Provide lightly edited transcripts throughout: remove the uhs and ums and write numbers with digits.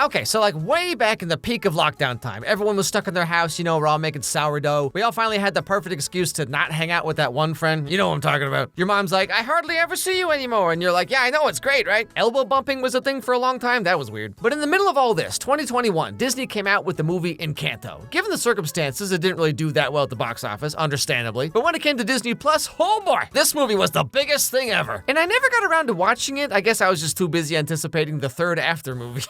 Okay, so like way back in the peak of lockdown time, everyone was stuck in their house, we're all making sourdough. We all finally had the perfect excuse to not hang out with that one friend. You know what I'm talking about. Your mom's like, I hardly ever see you anymore. And you're like, yeah, I know, it's great, right? Elbow bumping was a thing for a long time. That was weird. But in the middle of all this, 2021, Disney came out with the movie Encanto. Given the circumstances, it didn't really do that well at the box office, understandably. But when it came to Disney Plus, oh boy, this movie was the biggest thing ever. And I never got around to watching it. I guess I was just too busy anticipating the third after movie.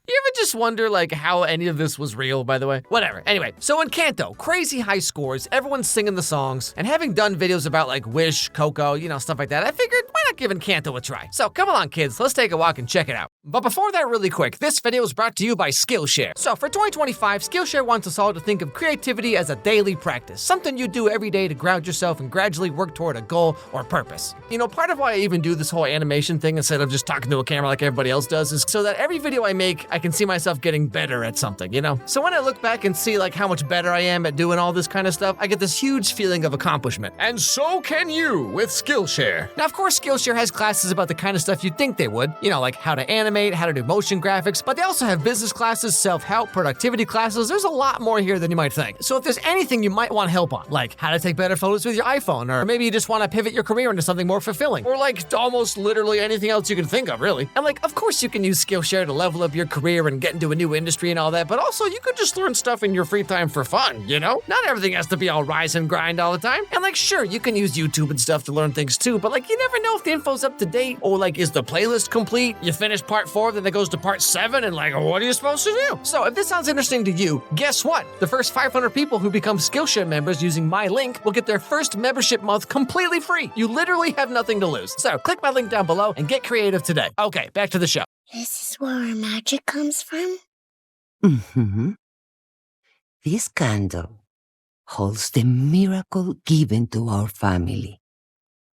You ever just wonder, how any of this was real, by the way? Whatever. Anyway, so Encanto, crazy high scores, everyone's singing the songs, and having done videos about, Wish, Coco, stuff like that, I figured, why not give Encanto a try? So come along, kids, let's take a walk and check it out. But before that, really quick, this video is brought to you by Skillshare. So for 2025, Skillshare wants us all to think of creativity as a daily practice, something you do every day to ground yourself and gradually work toward a goal or purpose. Part of why I even do this whole animation thing instead of just talking to a camera like everybody else does is so that every video I make, I can see myself getting better at something, So when I look back and see how much better I am at doing all this kind of stuff, I get this huge feeling of accomplishment. And so can you with Skillshare. Now, of course, Skillshare has classes about the kind of stuff you'd think they would, like how to animate, how to do motion graphics, but they also have business classes, self-help, productivity classes. There's a lot more here than you might think. So if there's anything you might want help on, like how to take better photos with your iPhone, or maybe you just want to pivot your career into something more fulfilling, or almost literally anything else you can think of, really. And of course you can use Skillshare to level up your career and get into a new industry and all that, but also you could just learn stuff in your free time for fun, Not everything has to be all rise and grind all the time. And sure, you can use YouTube and stuff to learn things too, but you never know if the info's up to date, or is the playlist complete? You finish part 4, then it goes to part 7, and what are you supposed to do? So if this sounds interesting to you, guess what? The first 500 people who become Skillshare members using my link will get their first membership month completely free. You literally have nothing to lose. So click my link down below and get creative today. Okay, back to the show. This is where our magic comes from? Mm-hmm. This candle holds the miracle given to our family.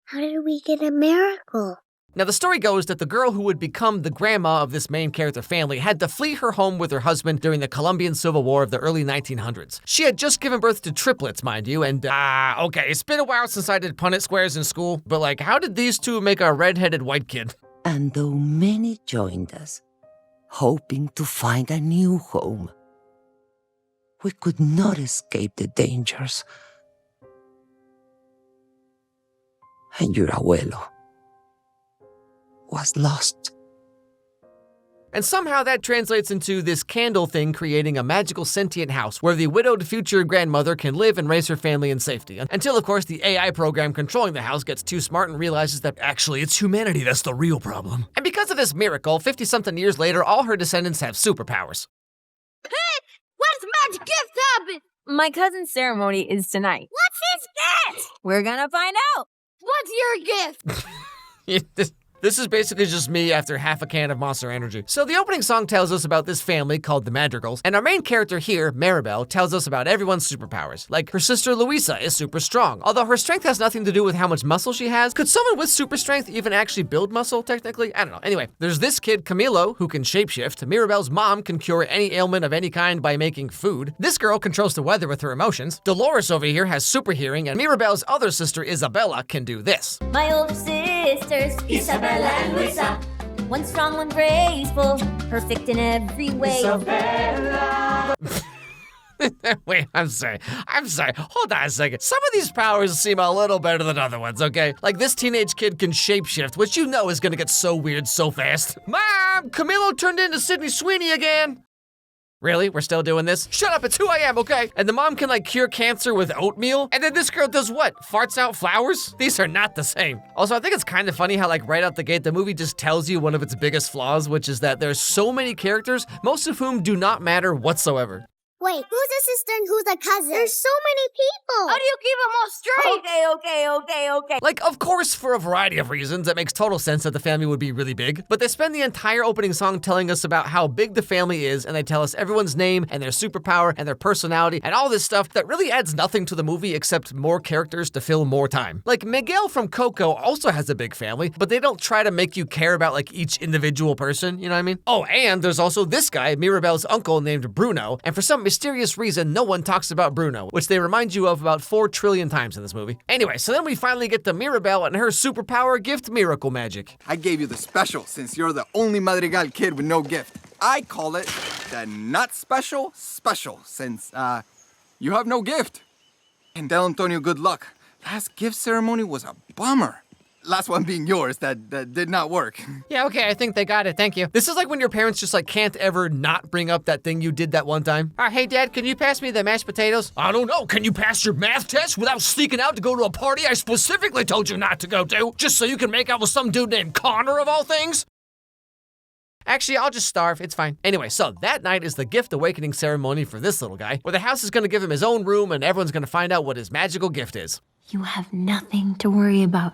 How did we get a miracle? Now, the story goes that the girl who would become the grandma of this main character family had to flee her home with her husband during the Colombian Civil War of the early 1900s. She had just given birth to triplets, mind you, and okay, it's been a while since I did Punnett squares in school, but how did these two make a red-headed white kid? And though many joined us, hoping to find a new home, we could not escape the dangers. And your abuelo was lost. And somehow that translates into this candle thing creating a magical sentient house where the widowed future grandmother can live and raise her family in safety. Until, of course, the AI program controlling the house gets too smart and realizes that actually it's humanity that's the real problem. And because of this miracle, 50-something years later, all her descendants have superpowers. Hey, what's magic gift happen? My cousin's ceremony is tonight. What's his gift? We're gonna find out. What's your gift? This is basically just me after half a can of Monster Energy. So the opening song tells us about this family called the Madrigals, and our main character here, Maribel, tells us about everyone's superpowers. Her sister Luisa is super strong. Although her strength has nothing to do with how much muscle she has, could someone with super strength even actually build muscle, technically? I don't know. Anyway, there's this kid, Camilo, who can shapeshift. Mirabel's mom can cure any ailment of any kind by making food. This girl controls the weather with her emotions. Dolores over here has super hearing, and Mirabel's other sister, Isabella, can do this. My older sisters, Isabella and Luisa. One strong, one graceful, perfect in every way. Isabella. Wait, I'm sorry. Hold on a second. Some of these powers seem a little better than other ones, okay? This teenage kid can shapeshift, which is gonna get so weird so fast. Mom, Camilo turned into Sydney Sweeney again. Really? We're still doing this? Shut up, it's who I am, okay? And the mom can cure cancer with oatmeal? And then this girl does what? Farts out flowers? These are not the same. Also, I think it's kind of funny how right out the gate, the movie just tells you one of its biggest flaws, which is that there's so many characters, most of whom do not matter whatsoever. Wait, who's a sister and who's a cousin? There's so many people. How do you keep them all straight? Okay. Of course, for a variety of reasons, it makes total sense that the family would be really big, but they spend the entire opening song telling us about how big the family is, and they tell us everyone's name and their superpower and their personality and all this stuff that really adds nothing to the movie except more characters to fill more time. Miguel from COCO also has a big family, but they don't try to make you care about each individual person, you know what I mean? Oh, and there's also this guy, Mirabel's uncle, named Bruno, and for some mysterious reason, no one talks about Bruno, which they remind you of about 4 trillion times in this movie. Anyway, so then we finally get to Mirabel and her superpower gift miracle magic. I gave you the special since you're the only Madrigal kid with no gift. I call it the not special since, you have no gift. And tell Antonio good luck. Last gift ceremony was a bummer. Last one being yours, that did not work. Yeah, okay, I think they got it, thank you. This is like when your parents just like can't ever not bring up that thing you did that one time. Hey Dad, can you pass me the mashed potatoes? I don't know, can you pass your math test without sneaking out to go to a party I specifically told you not to go to? Just so you can make out with some dude named Connor of all things? Actually, I'll just starve, it's fine. Anyway, so that night is the gift awakening ceremony for this little guy, where the house is gonna give him his own room and everyone's gonna find out what his magical gift is. You have nothing to worry about.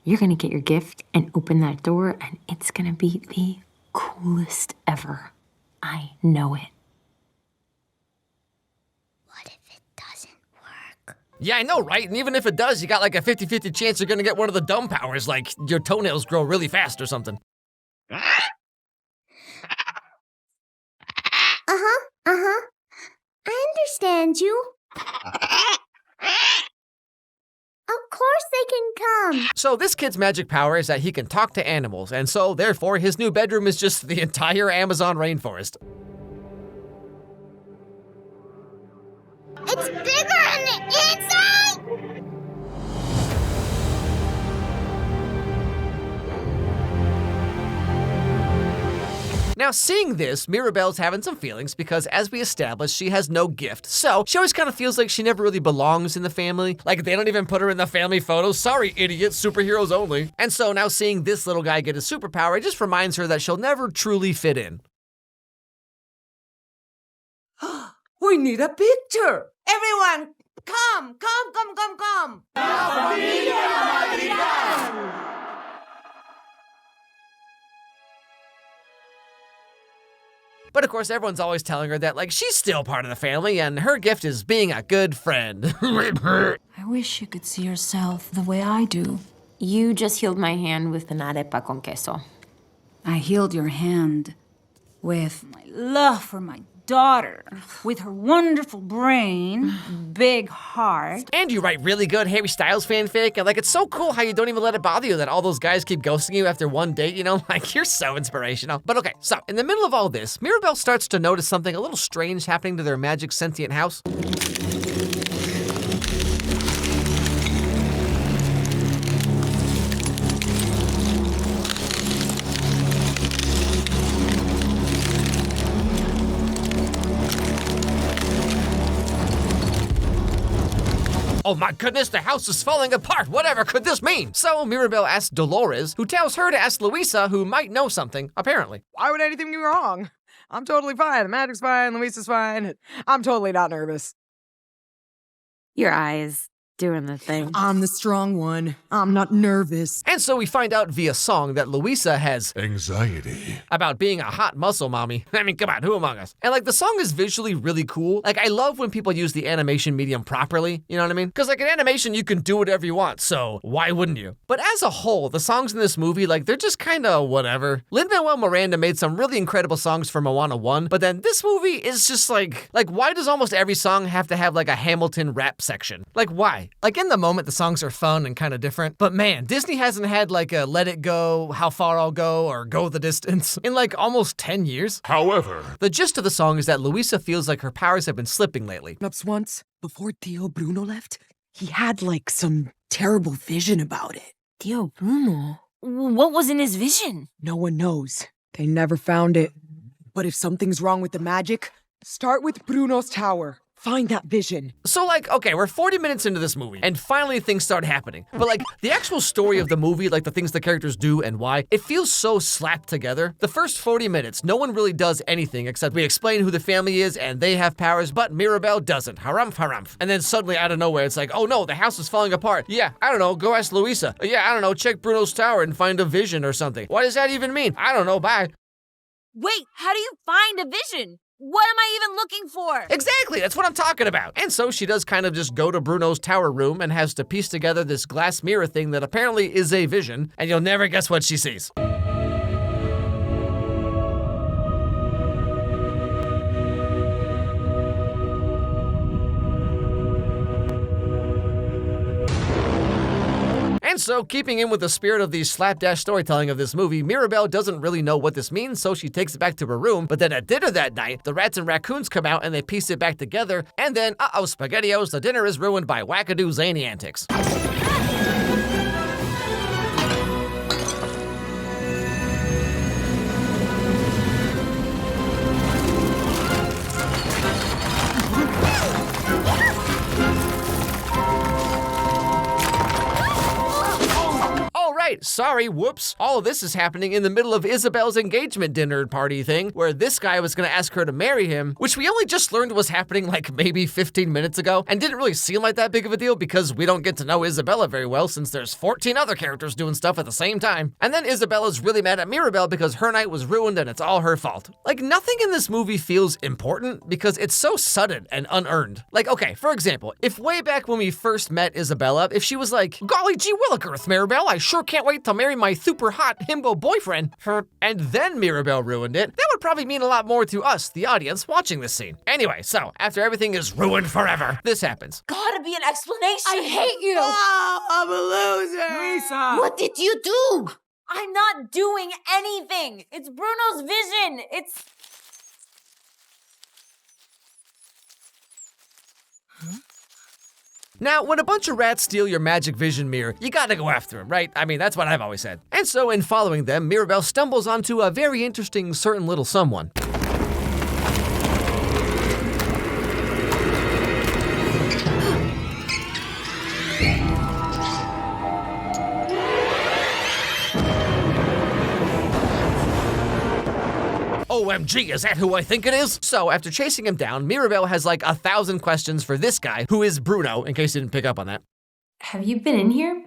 You're gonna get your gift and open that door, and it's gonna be the coolest ever. I know it. What if it doesn't work? Yeah, I know, right? And even if it does, you got like a 50-50 chance you're gonna get one of the dumb powers, like your toenails grow really fast or something. I understand you. Of course they can come. So this kid's magic power is that he can talk to animals, and so therefore his new bedroom is just the entire Amazon rainforest. It's bigger on the inside. Now, seeing this, Mirabel's having some feelings because, as we established, she has no gift. So, she always kind of feels like she never really belongs in the family. Like, they don't even put her in the family photos. Sorry, idiot, superheroes only. And so, now seeing this little guy get his superpower, it just reminds her that she'll never truly fit in. We need a picture. Everyone, come. But of course, everyone's always telling her that, like, she's still part of the family and her gift is being a good friend. I wish you could see yourself the way I do. You just healed my hand with an arepa con queso. I healed your hand with my love for my daughter, with her wonderful brain, big heart. And you write really good Harry Styles fanfic, and like, it's so cool how you don't even let it bother you that all those guys keep ghosting you after one date, you know? Like, you're so inspirational. But okay, so in the middle of all this, Mirabel starts to notice something a little strange happening to their magic sentient house. Oh my goodness, the house is falling apart. Whatever could this mean? So Mirabel asks Dolores, who tells her to ask Luisa, who might know something, apparently. Why would anything be wrong? I'm totally fine. The magic's fine. Luisa's fine. I'm totally not nervous. Your eyes doing the thing. I'm the strong one. I'm not nervous. And so we find out via song that Luisa has anxiety about being a hot muscle mommy. I mean, come on, who among us? And like, the song is visually really cool. Like, I love when people use the animation medium properly, you know what I mean? Because like, in animation, you can do whatever you want, so why wouldn't you? But as a whole, the songs in this movie, like, they're just kind of whatever. Lin-Manuel Miranda made some really incredible songs for Moana 1, but then this movie is just like why does almost every song have to have like a Hamilton rap section? Like, why? Like, in the moment, the songs are fun and kind of different, but man, Disney hasn't had like a Let It Go, How Far I'll Go, or Go the Distance in like almost 10 years. However, The gist of the song is that Luisa feels like her powers have been slipping lately. Ups once, before Tio Bruno left, he had like some terrible vision about it. Tio Bruno? What was in his vision? No one knows. They never found it. But if something's wrong with the magic, start with Bruno's tower. Find that vision. So like, okay, we're 40 minutes into this movie, and finally things start happening. But like, the actual story of the movie, like the things the characters do and why, it feels so slapped together. The first 40 minutes, no one really does anything except we explain who the family is and they have powers, but Mirabel doesn't. Harumph, harumph. And then suddenly out of nowhere, it's like, oh no, the house is falling apart. Yeah, I don't know, go ask Luisa. Yeah, I don't know, check Bruno's tower and find a vision or something. What does that even mean? I don't know, bye. Wait, how do you find a vision? What am I even looking for? Exactly, that's what I'm talking about. And so she does kind of just go to Bruno's tower room and has to piece together this glass mirror thing that apparently is a vision, and you'll never guess what she sees. And so, keeping in with the spirit of the slapdash storytelling of this movie, Mirabel doesn't really know what this means, so she takes it back to her room. But then at dinner that night, the rats and raccoons come out and they piece it back together, and then, SpaghettiOs, the dinner is ruined by wackadoo zany antics. Sorry, whoops. All of this is happening in the middle of Isabel's engagement dinner party thing, where this guy was gonna ask her to marry him, which we only just learned was happening like maybe 15 minutes ago, and didn't really seem like that big of a deal because we don't get to know Isabella very well since there's 14 other characters doing stuff at the same time. And then Isabella's really mad at Mirabel because her night was ruined and it's all her fault. Like, nothing in this movie feels important because it's so sudden and unearned. Like, okay, for example, if way back when we first met Isabella, if she was like, golly gee willikers, Mirabel, I sure can't wait to marry my super hot himbo boyfriend, and then Mirabel ruined it, that would probably mean a lot more to us, the audience, watching this scene. Anyway, so, after everything is ruined forever, this happens. Gotta be an explanation. I hate you! Oh, I'm a loser! Lisa! What did you do? I'm not doing anything! It's Bruno's vision! It's... Now, when a bunch of rats steal your magic vision mirror, you gotta go after them, right? I mean, that's what I've always said. And so, in following them, Mirabel stumbles onto a very interesting certain little someone. OMG, is that who I think it is? So, after chasing him down, Mirabel has like 1,000 questions for this guy, who is Bruno, in case you didn't pick up on that. Have you been in here?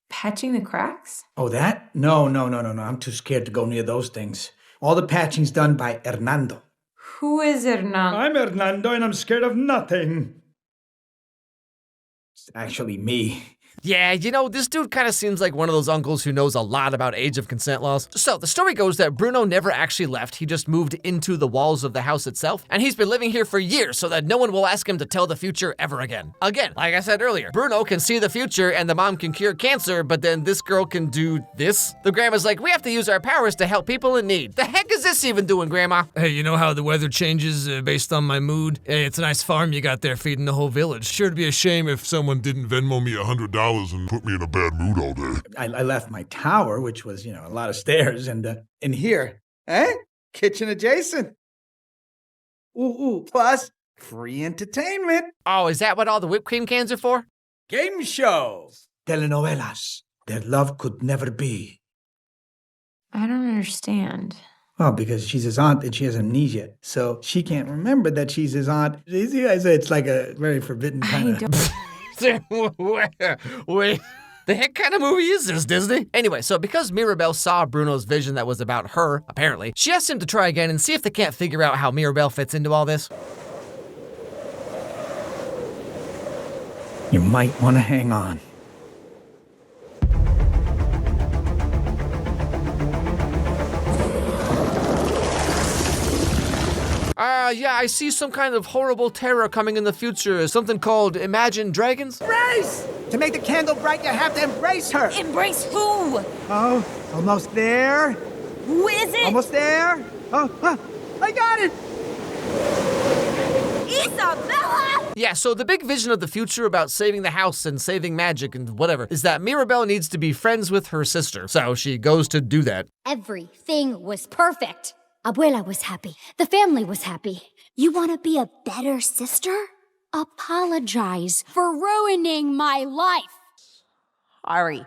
Patching the cracks? Oh, that? No. I'm too scared to go near those things. All the patching's done by Hernando. Who is Hernando? I'm Hernando and I'm scared of nothing. It's actually me. Yeah, you know, this dude kind of seems like one of those uncles who knows a lot about age of consent laws. So, the story goes that Bruno never actually left, he just moved into the walls of the house itself, and he's been living here for years so that no one will ask him to tell the future ever again. Again, like I said earlier, Bruno can see the future and the mom can cure cancer, but then this girl can do this? The grandma's like, we have to use our powers to help people in need. The heck is this even doing, Grandma? Hey, you know how the weather changes based on my mood? Hey, it's a nice farm you got there feeding the whole village. Sure to be a shame if someone didn't Venmo me $100 and put me in a bad mood all day. I left my tower, which was, a lot of stairs, and in here, kitchen adjacent. Ooh, plus free entertainment. Oh, is that what all the whipped cream cans are for? Game shows. Telenovelas. Their love could never be. I don't understand. Well, because she's his aunt and she has amnesia, so she can't remember that she's his aunt. See, I say it's like a very forbidden kind of... Wait, the heck kind of movie is this, Disney? Anyway, so because Mirabel saw Bruno's vision that was about her, apparently, she asked him to try again and see if they can't figure out how Mirabel fits into all this. You might want to hang on. Yeah, I see some kind of horrible terror coming in the future. Something called Imagine Dragons? Embrace! To make the candle bright, you have to embrace her. Embrace who? Oh, almost there. Who is it? Almost there. Oh, I got it. Isabella! Yeah, so the big vision of the future about saving the house and saving magic and whatever is that Mirabel needs to be friends with her sister. So she goes to do that. Everything was perfect. Abuela was happy. The family was happy. You want to be a better sister? Apologize for ruining my life. Sorry.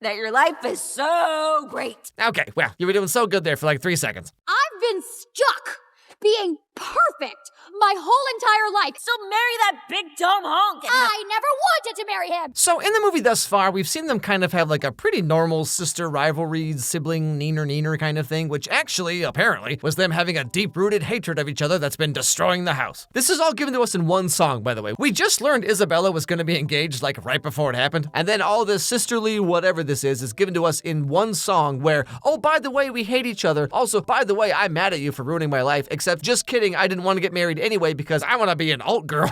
That your life is so great. Okay, well, you were doing so good there for like 3 seconds. I've been stuck being perfect my whole entire life. So marry that big dumb honk. I never wanted to marry him. So in the movie thus far, we've seen them kind of have like a pretty normal sister rivalry, sibling neener kind of thing, which actually, apparently, was them having a deep-rooted hatred of each other that's been destroying the house. This is all given to us in one song, by the way. We just learned Isabella was going to be engaged like right before it happened, and then all this sisterly whatever this is given to us in one song where, oh, by the way, we hate each other. Also, by the way, I'm mad at you for ruining my life, except just kidding, I didn't want to get married anyway because I want to be an alt girl.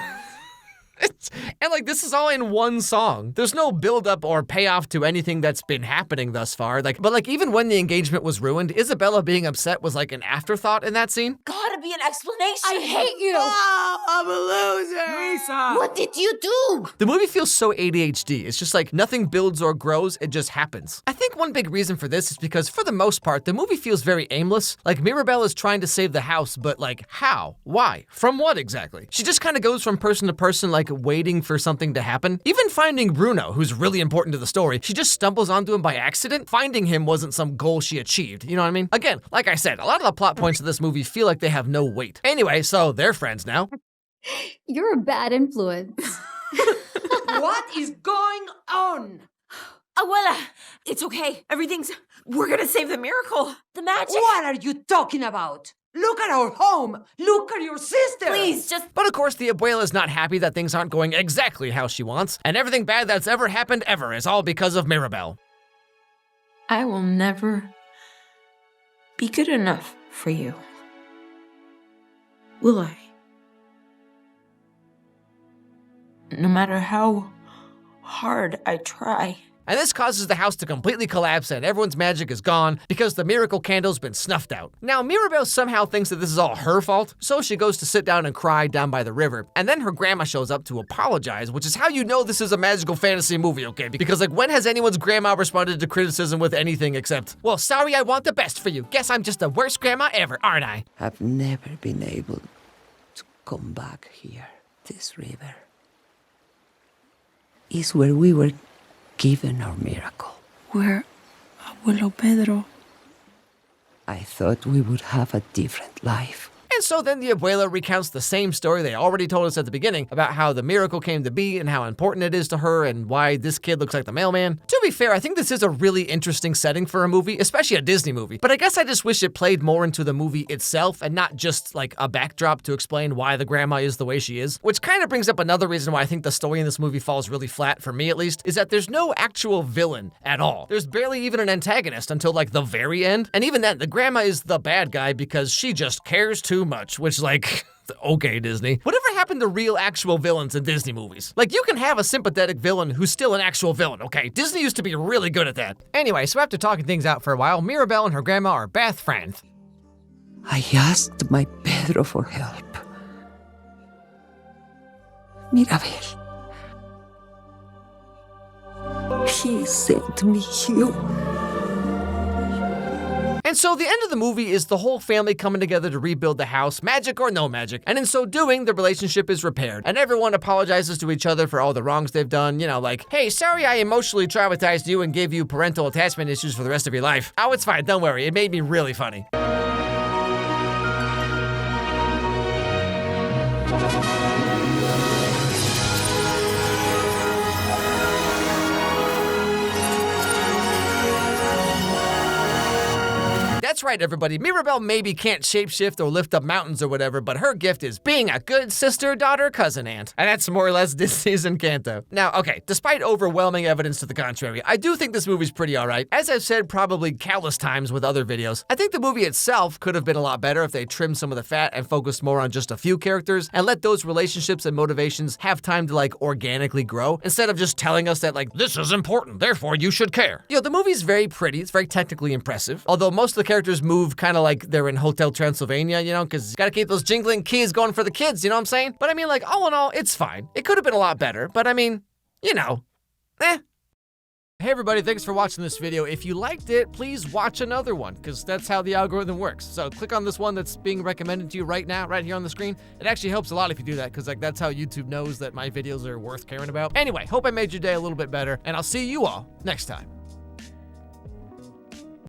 And like this is all in one song. There's no build up or payoff to anything that's been happening thus far. But even when the engagement was ruined, Isabella being upset was like an afterthought in that scene. Gotta be an explanation. I hate you! Oh, I'm a loser. Lisa! What did you do? The movie feels so ADHD. It's just like nothing builds or grows, it just happens. I think one big reason for this is because for the most part, the movie feels very aimless. Like Mirabelle is trying to save the house, but like how? Why? From what exactly? She just kind of goes from person to person like waiting for something to happen. Even finding Bruno, who's really important to the story, she just stumbles onto him by accident. Finding him wasn't some goal she achieved, you know what I mean? Again, like I said, a lot of the plot points of this movie feel like they have no weight. Anyway, so they're friends now. You're a bad influence. What is going on? Abuela, it's okay. We're gonna save the miracle. The magic. What are you talking about? Look at our home! Look at your sister! Please, just... But of course, the abuela is not happy that things aren't going exactly how she wants, and everything bad that's ever happened ever is all because of Mirabelle. I will never be good enough for you. Will I? No matter how hard I try. And this causes the house to completely collapse and everyone's magic is gone because the miracle candle's been snuffed out. Now, Mirabelle somehow thinks that this is all her fault, so she goes to sit down and cry down by the river. And then her grandma shows up to apologize, which is how you know this is a magical fantasy movie, okay? Because like, when has anyone's grandma responded to criticism with anything except, well, sorry, I want the best for you. Guess I'm just the worst grandma ever, aren't I? I've never been able to come back here. This river is where we were given our miracle. Where, Abuelo Pedro? I thought we would have a different life. And so then the abuela recounts the same story they already told us at the beginning about how the miracle came to be and how important it is to her and why this kid looks like the mailman. To be fair, I think this is a really interesting setting for a movie, especially a Disney movie. But I guess I just wish it played more into the movie itself and not just like a backdrop to explain why the grandma is the way she is. Which kind of brings up another reason why I think the story in this movie falls really flat, for me at least, is that there's no actual villain at all. There's barely even an antagonist until like the very end. And even then, the grandma is the bad guy because she just cares too much, which like, okay, Disney. Whatever happened to real actual villains in Disney movies? Like, you can have a sympathetic villain who's still an actual villain, okay? Disney used to be really good at that. Anyway, so after talking things out for a while, Mirabelle and her grandma are best friends. I asked my Pedro for help. Mirabel. He sent me you. And so the end of the movie is the whole family coming together to rebuild the house, magic or no magic. And in so doing, the relationship is repaired. And everyone apologizes to each other for all the wrongs they've done. You know, like, hey, sorry I emotionally traumatized you and gave you parental attachment issues for the rest of your life. Oh, it's fine, don't worry, it made me really funny. That's right, everybody. Mirabelle maybe can't shapeshift or lift up mountains or whatever, but her gift is being a good sister, daughter, cousin, aunt. And that's more or less Disney's Encanto. Now, okay, despite overwhelming evidence to the contrary, I do think this movie's pretty alright. As I've said probably countless times with other videos, I think the movie itself could have been a lot better if they trimmed some of the fat and focused more on just a few characters and let those relationships and motivations have time to like organically grow instead of just telling us that like, this is important, therefore you should care. You know, the movie's very pretty, it's very technically impressive, although most of the characters move kind of like they're in Hotel Transylvania, you know, because you gotta keep those jingling keys going for the kids, you know what I'm saying? But I mean, like, all in all, it's fine. It could have been a lot better, but I mean, you know, eh. Hey everybody, thanks for watching this video. If you liked it, please watch another one, because that's how the algorithm works. So click on this one that's being recommended to you right now, right here on the screen. It actually helps a lot if you do that, because like that's how YouTube knows that my videos are worth caring about. Anyway, hope I made your day a little bit better, and I'll see you all next time.